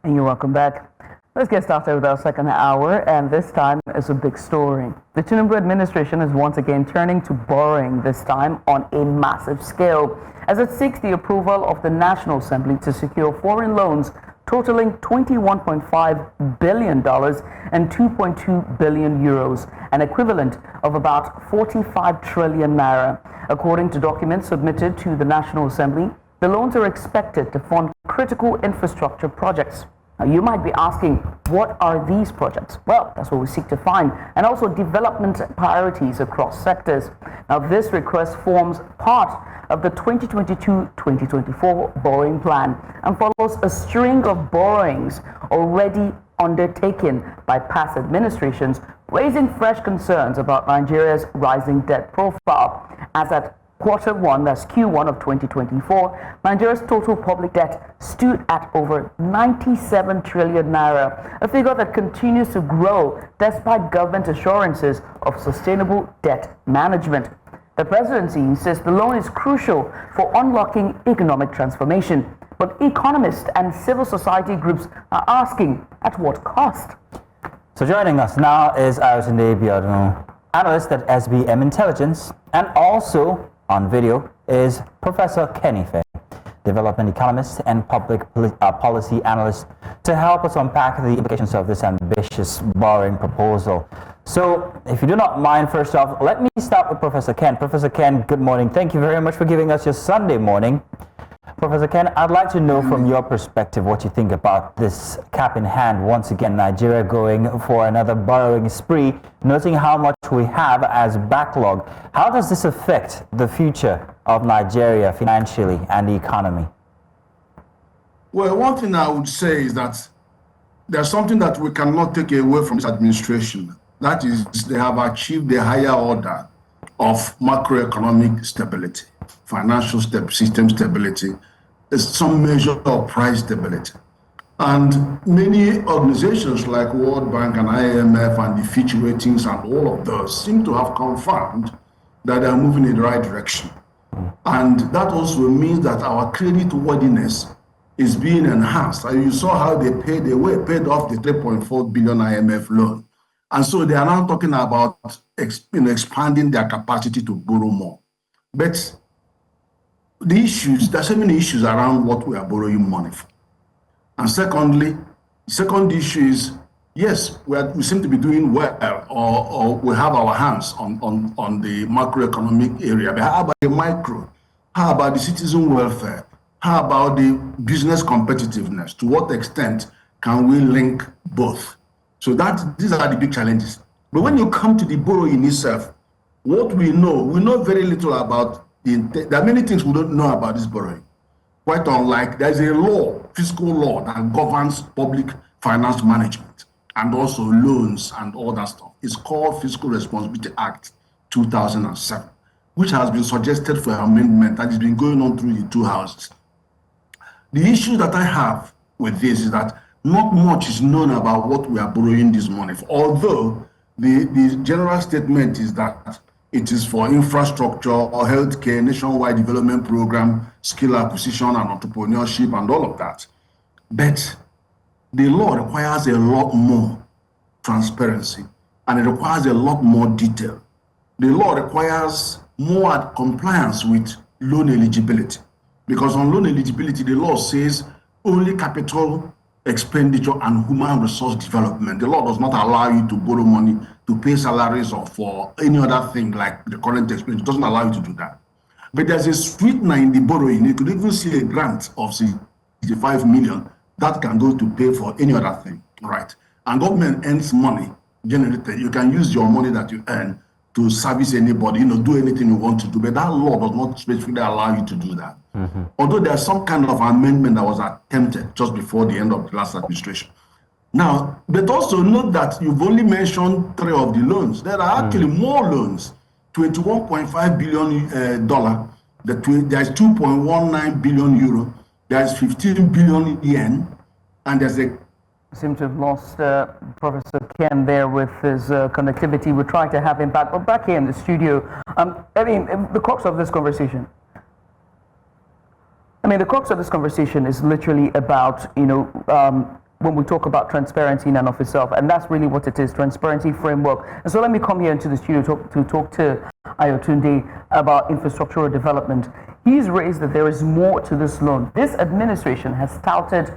And you're welcome back. Let's get started with our second hour, and this time is a big story. The Tinubu administration is once again turning to borrowing, this time on a massive scale, as it seeks the approval of the National Assembly to secure foreign loans totaling $21.5 billion and 2.2 billion euros, an equivalent of about 45 trillion naira. According to documents submitted to the National Assembly, the loans are expected to fund critical infrastructure projects. Now, you might be asking, what are these projects? Well, that's what we seek to find, and also development priorities across sectors. Now, this request forms part of the 2022-2024 borrowing plan and follows a string of borrowings already undertaken by past administrations, raising fresh concerns about Nigeria's rising debt profile. As at Quarter 1, that's Q1 of 2024, Nigeria's total public debt stood at over 97 trillion naira, a figure that continues to grow despite government assurances of sustainable debt management. The presidency insists the loan is crucial for unlocking economic transformation, but economists and civil society groups are asking, at what cost? So joining us now is Ayotunde Abiodun, analyst at SBM Intelligence, and also on video is Professor Kenny Faye, development economist and public policy analyst, to help us unpack the implications of this ambitious borrowing proposal. So, if you do not mind, first off, let me start with Professor Ken. Professor Ken, good morning. Thank you very much for giving us your Sunday morning. Professor Ken, I'd like to know from your perspective what you think about this cap in hand. Once again, Nigeria going for another borrowing spree, noting how much we have as backlog. How does this affect the future of Nigeria financially and the economy? Well, one thing I would say is that there's something that we cannot take away from this administration. That is, they have achieved the higher order of macroeconomic stability, financial system stability, some measure of price stability. And many organizations like World Bank and IMF and the Fitch ratings and all of those seem to have confirmed that they are moving in the right direction. And that also means that our credit worthiness is being enhanced. And you saw how they paid off the 3.4 billion IMF loan. And so they are now talking about expanding their capacity to borrow more. But there's so many issues around what we are borrowing money for. And secondly, the second issue is, yes, we seem to be doing well, or we have our hands on the macroeconomic area. But how about the micro? How about the citizen welfare? How about the business competitiveness? To what extent can we link both? So these are the big challenges. But when you come to the borrowing itself, what we know very little about there are many things we don't know about this borrowing. Quite unlike, there's a law, fiscal law, that governs public finance management and also loans and all that stuff. It's called Fiscal Responsibility Act 2007, which has been suggested for amendment and has been going on through the two houses. The issue that I have with this is that not much is known about what we are borrowing this money for, although the general statement is that it is for infrastructure or healthcare, nationwide development program, skill acquisition and entrepreneurship and all of that. But the law requires a lot more transparency and it requires a lot more detail. The law requires more compliance with loan eligibility, because on loan eligibility, the law says only capital expenditure and human resource development. The law does not allow you to borrow money to pay salaries or for any other thing like the current expenditure. It doesn't allow you to do that. But there's a sweetener in the borrowing. You could even see a grant of 65 million that can go to pay for any other thing, right? And government earns money generated. You can use your money that you earn to service anybody, do anything you want to do. But that law does not specifically allow you to do that. Mm-hmm. Although there's some kind of amendment that was attempted just before the end of the last administration. Now, but also note that you've only mentioned 3 of the loans. There are actually more loans. $21.5 billion. There's 2.19 billion euro. There's 15 billion yen. And there's a seem to have lost Professor Ken there with his connectivity. We're trying to have him back, but back here in the studio. The crux of this conversation. I mean, the crux of this conversation is literally about, when we talk about transparency in and of itself, and that's really what it is, transparency framework. And so let me come here into the studio to talk to Ayotunde about infrastructural development. He's raised that there is more to this loan. This administration has touted,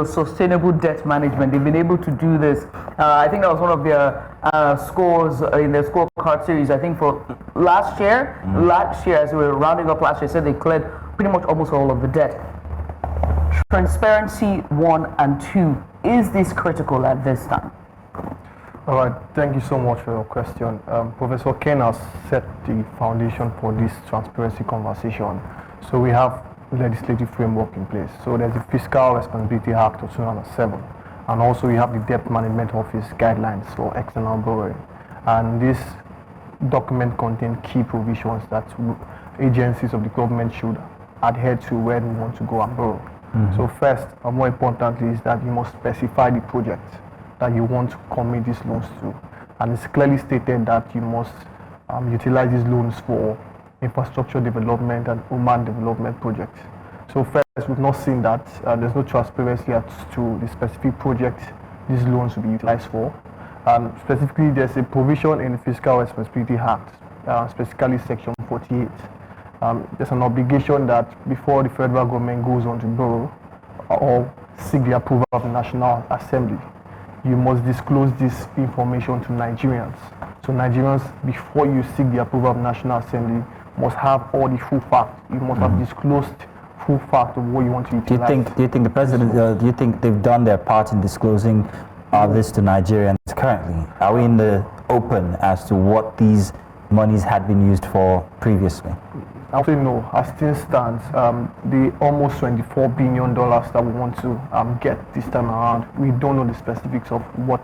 sustainable debt management. They've been able to do this. I think that was one of their scores in their scorecard series. I think for last year, as we were rounding up last year, said they cleared pretty much almost all of the debt. Transparency 1 and 2. Is this critical at this time? All right, thank you so much for your question. Professor Ken has set the foundation for this transparency conversation. So we have legislative framework in place. So there's the Fiscal Responsibility Act of 2007, and also we have the Debt Management Office guidelines for external borrowing. And this document contains key provisions that agencies of the government should adhere to when we want to go and borrow. So first, and more importantly, is that you must specify the project that you want to commit these loans to. And it's clearly stated that you must utilize these loans for infrastructure development and human development projects. So first, we've not seen that there's no transparency as to the specific project these loans will be utilized for. Specifically, there's a provision in the Fiscal Responsibility Act, specifically Section 48. There's an obligation that before the federal government goes on to borrow or seek the approval of the National Assembly, you must disclose this information to Nigerians. So Nigerians, before you seek the approval of the National Assembly, must have all the full facts. You must have disclosed full fact of what you want to utilize. Do you think the president? Do you think they've done their part in disclosing this to Nigerians currently? Are we in the open as to what these monies had been used for previously? I would say no. As things stands, the almost $24 billion that we want to get this time around, we don't know the specifics of what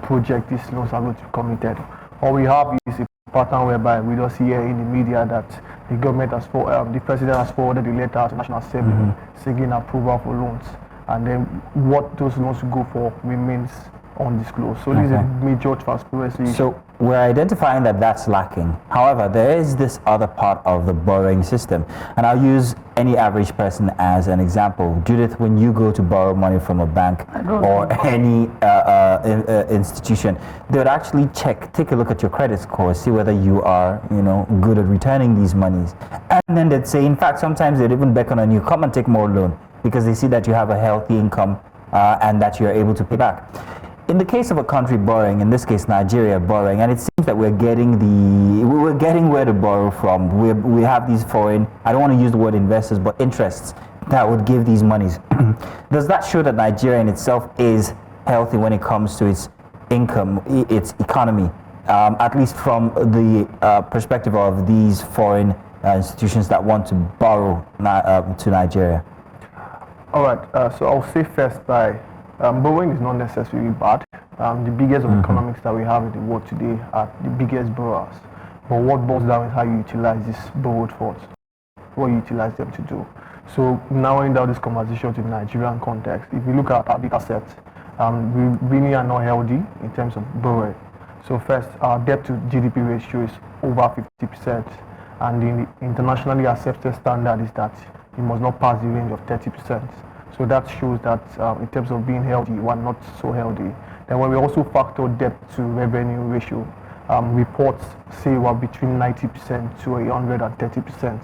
project these loans are going to be committed. All we have is a pattern whereby we just hear in the media that the government has, the president has forwarded a letter to the National Assembly seeking approval for loans, and then what those loans will go for remains undisclosed. So this is a major transparency. So we're identifying that that's lacking. However, there is this other part of the borrowing system, and I'll use any average person as an example. Judith, when you go to borrow money from a bank or any institution, they would actually take a look at your credit score, see whether you are, good at returning these monies, and then they'd say, in fact, sometimes they'd even beckon on you, come and take more loan, because they see that you have a healthy income and that you're able to pay back. In the case of a country borrowing, in this case Nigeria borrowing, and it seems that we're getting where to borrow from. We have these foreign, I don't want to use the word investors, but interests that would give these monies. Does that show that Nigeria in itself is healthy when it comes to its income, its economy, at least from the perspective of these foreign institutions that want to borrow to Nigeria? All right, so I'll say first by borrowing is not necessarily bad. The biggest of economics that we have in the world today are the biggest borrowers. But what boils down is how you utilize these borrowed funds, what you utilize them to do. So narrowing down this conversation to the Nigerian context, if you look at our data sets, we really are not healthy in terms of borrowing. So first, our debt to GDP ratio is over 50%, and the internationally accepted standard is that it must not pass the range of 30%. So that shows that in terms of being healthy, we're not so healthy. Then when we also factor debt to revenue ratio, reports say we're between 90% to 130%.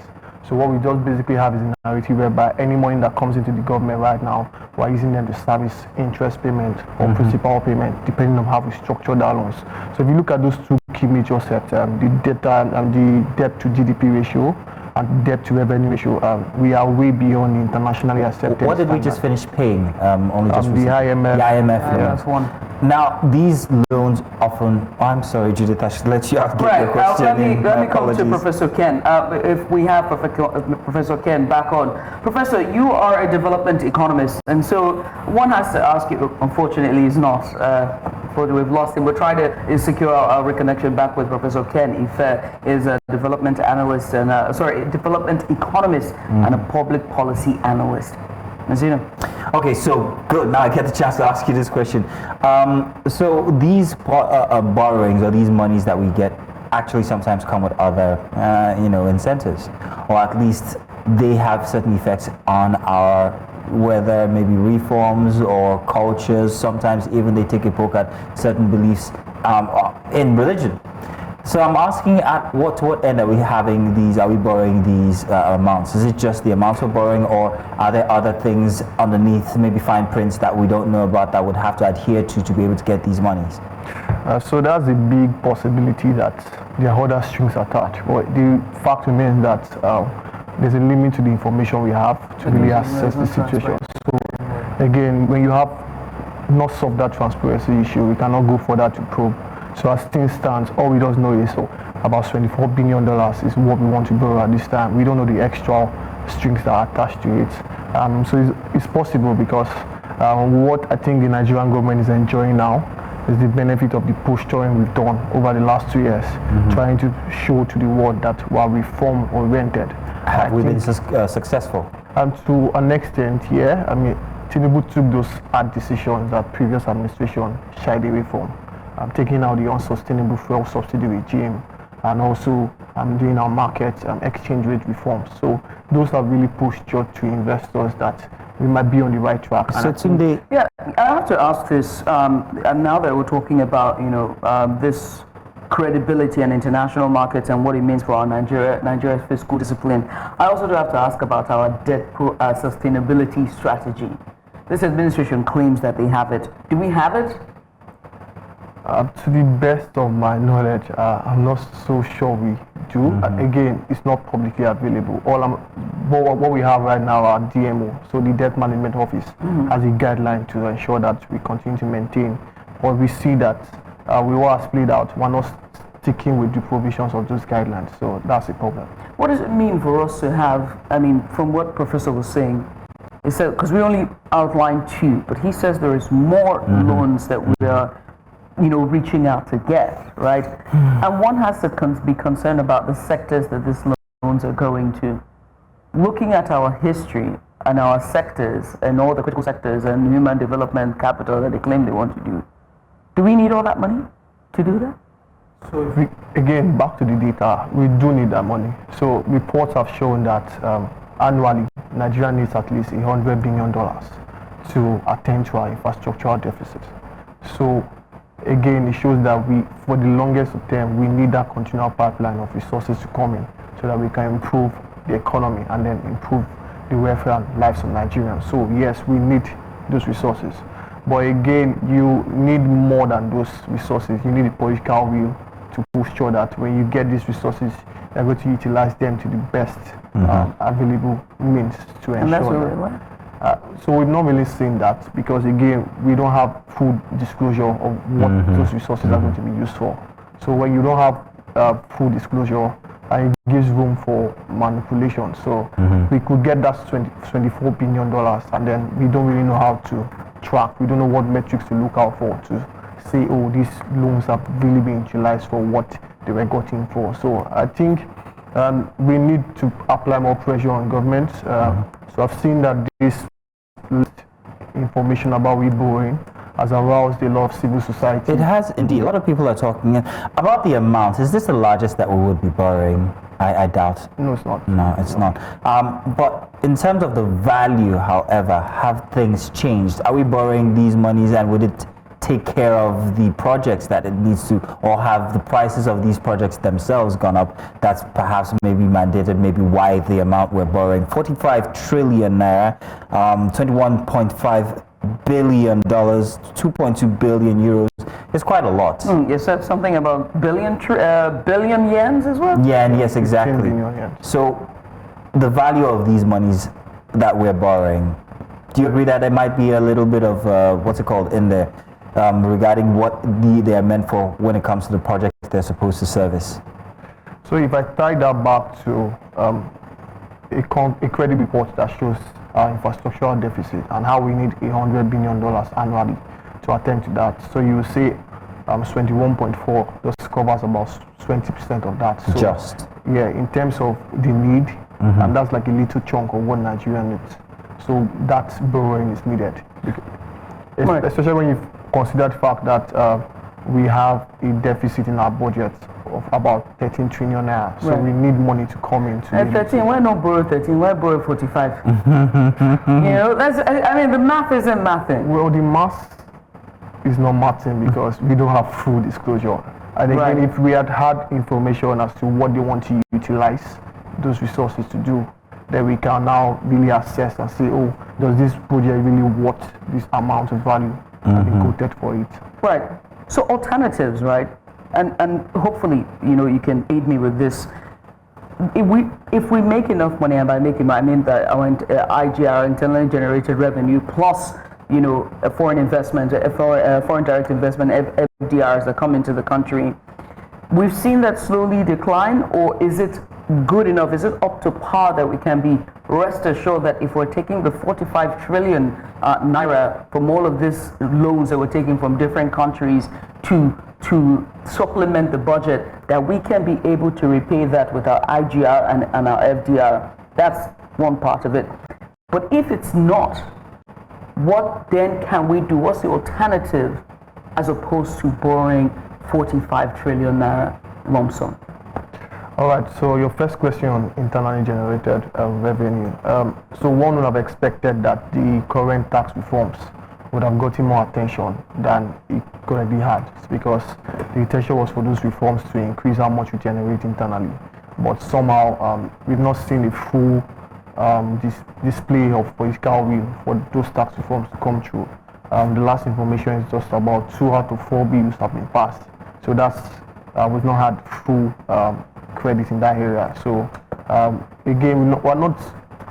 So what we just basically have is a narrative whereby any money that comes into the government right now, we're using them to service interest payment or principal payment, depending on how we structure that loans. So if you look at those two key major sets, the debt to GDP ratio and debt to revenue ratio, we are way beyond the internationally accepted. What did we just finish paying? Only just the IMF. The IMF That's one. Now, these loans often. Oh, I'm sorry, Judith. I should let you get your question. Let me come to Professor Ken. If we have Professor Ken back on. Professor, you are a development economist, and so one has to ask you. Unfortunately, he's not. We've lost him. We're trying to secure our reconnection back with Professor Ken. Ife is a development analyst and development economist and a public policy analyst. Okay, so good. Now I get the chance to ask you this question. So these borrowings or these monies that we get actually sometimes come with other, incentives, or at least they have certain effects on our, whether maybe reforms or cultures. Sometimes even they take a poke at certain beliefs in religion. So I'm asking, at what end are we having these? Are we borrowing these amounts? Is it just the amounts we're borrowing, or are there other things underneath, maybe fine prints that we don't know about that would have to adhere to be able to get these monies? So that's a big possibility that there are other strings attached. But the fact remains that there's a limit to the information we have to really assess the situation. So again, when you have not solved that transparency issue, we cannot go further to probe. So as things stand, all we just know is about $24 billion is what we want to borrow at this time. We don't know the extra strings that are attached to it. So it's possible because what I think the Nigerian government is enjoying now is the benefit of the posturing we've done over the last 2 years, trying to show to the world that we are reform-oriented. Have we been successful? And to an extent, yeah. I mean, Tinubu took those hard decisions that previous administration shied away from. Taking out the unsustainable fuel subsidy regime, and also doing our market exchange rate reforms. So those have really pushed to investors that we might be on the right track. So Tunde, yeah, I have to ask this, and now that we're talking about this credibility and international markets and what it means for our Nigeria's fiscal discipline, I also do have to ask about our debt sustainability strategy. This administration claims that they have it. Do we have it? To the best of my knowledge, I'm not so sure we do. Again, it's not publicly available. What we have right now are DMO, so the Debt Management Office, has a guideline to ensure that we continue to maintain. But we see that we were split out. We're not sticking with the provisions of those guidelines, so that's a problem. What does it mean for us to have? I mean, from what Professor was saying, he said because we only outlined 2, but he says there is more loans that we are reaching out to get, right? And one has to be concerned about the sectors that these loans are going to. Looking at our history and our sectors and all the critical sectors and human development capital that they claim they want to do we need all that money to do that? So again, back to the data, we do need that money. So reports have shown that annually, Nigeria needs at least $100 billion to attend to our infrastructural deficit. So again, it shows that for the longest term, we need that continual pipeline of resources to come in so that we can improve the economy and then improve the welfare and lives of Nigerians. So yes, we need those resources. But again, you need more than those resources. You need a political will to push sure that when you get these resources, you're going to utilize them to the best available means to ensure And that's that. So we've not really seen that because again, we don't have full disclosure of what those resources are going to be used for. So when you don't have full disclosure, it gives room for manipulation. So we could get that $24 billion and then we don't really know how to track. We don't know what metrics to look out for to say, oh, these loans have really been utilized for what they were gotten for. So I think we need to apply more pressure on government. So I've seen that this information about we borrowing has aroused a lot of civil society. It has indeed. A lot of people are talking about the amount. Is this the largest that we would be borrowing? I doubt. No, it's not. No, it's not. But in terms of the value, however, have things changed? Are we borrowing these monies and would it take care of the projects that it needs to, or have the prices of these projects themselves gone up? That's perhaps maybe mandated, maybe why the amount we're borrowing. 45 trillion naira, 21.5 billion dollars, 2.2 billion euros. It's quite a lot. You said something about billion yens as well? Yeah, yes, exactly. So the value of these monies that we're borrowing, do you agree that there might be a little bit of what's it called in there regarding what they are meant for when it comes to the projects they're supposed to service? So if I tie that back to a credit report that shows our infrastructural deficit and how we need $100 billion annually to attend to that. So you say 21.4, this covers about 20% of that. So, just? Yeah, in terms of the need, and that's like a little chunk of what Nigeria needs. So that borrowing is needed. Especially when you consider the fact that we have a deficit in our budget of about 13 trillion naira. So Right. we need money to come in. To And 13, why not borrow 13? Why borrow 45? You know, I mean, the math isn't mathing. Well, the math is not mathing because we don't have full disclosure. And again, Right. if we had information as to what they want to utilize those resources to do, then we can now really assess and say, oh, does this project really worth this amount of value and be quoted for it? Right. So alternatives, right? And hopefully, you know, you can aid me with this. If we make enough money, and by making money, I mean that our IGR, internally generated revenue, plus, you know, a foreign investment, foreign direct investment, FDRs that come into the country, we've seen that slowly decline, or is it good enough? Is it up to par that we can be rest assured that if we're taking the 45 trillion naira from all of these loans that we're taking from different countries to supplement the budget, that we can be able to repay that with our IGR and our FDR? That's one part of it. But if it's not, what then can we do? What's the alternative as opposed to borrowing 45 trillion naira lump sum? All right, so your first question on internally generated revenue. So one would have expected that the current tax reforms would have gotten more attention than it currently had, because the intention was for those reforms to increase how much we generate internally. But somehow we've not seen a full display of political will for those tax reforms to come through. The last information is just about 2 out of 4 bills have been passed. So that's we've not had full credit in that area. So again, we're not.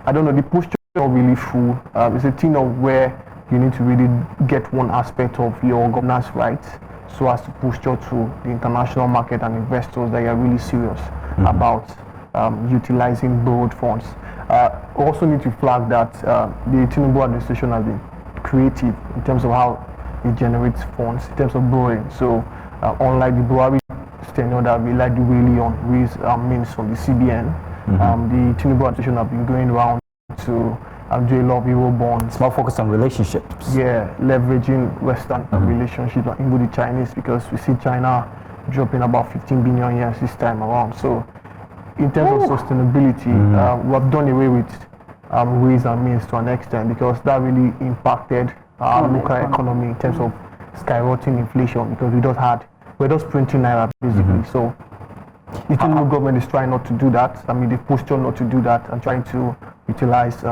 I don't know. The posture is not really full. It's a thing of where you need to really get one aspect of your governance right, so as to posture to the international market and investors that you're really serious about utilizing borrowed funds. We also need to flag that the Tinubu administration has been creative in terms of how it generates funds, in terms of borrowing. So unlike the Buhari tenure that we like to really on raise means from the CBN, the Tinubu administration have been going around to do a lot of Euro bonds. It's more focused on relationships. Yeah, leveraging Western relationships with the Chinese, because we see China dropping about 15 billion years this time around. So in terms of sustainability, we have done away with ways and means to an extent, because that really impacted our local economy in terms of skyrocketing inflation, because we're just printing naira basically. So the Tinubu government is trying not to do that. I mean, the posture not to do that and trying to utilize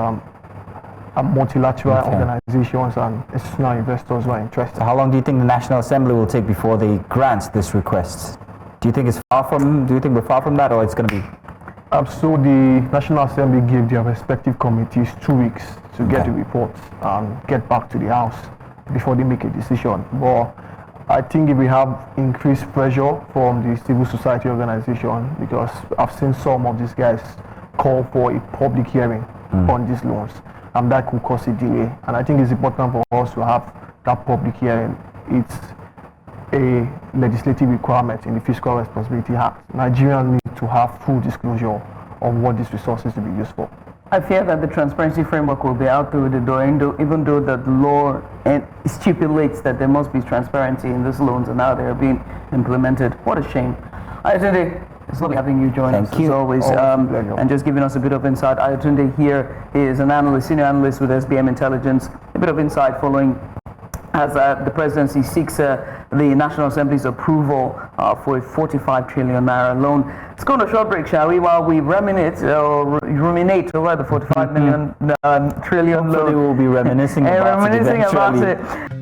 multilateral organizations and institutional investors who are interested. So how long do you think the National Assembly will take before they grant this request? Do you think we're far from that, or it's going to be? So the National Assembly gave their respective committees 2 weeks to get the reports and get back to the House before they make a decision. But I think if we have increased pressure from the civil society organization, because I've seen some of these guys call for a public hearing on these loans, and that could cause a delay. And I think it's important for us to have that public hearing. It's a legislative requirement in the Fiscal Responsibility Act. Nigerians need to have full disclosure of what these resources will be used for. I fear that the transparency framework will be out through the door, even though the law stipulates that there must be transparency in these loans and how they are being implemented. What a shame. Ayotunde, it's lovely having you join us as always, and just giving us a bit of insight. Ayotunde here is an analyst, senior analyst with SBM Intelligence. A bit of insight following as the presidency seeks the National Assembly's approval for a 45 trillion naira loan. Let's go on a short break, shall we, while we ruminate over the 45 trillion loan. Hopefully we'll be reminiscing about it eventually.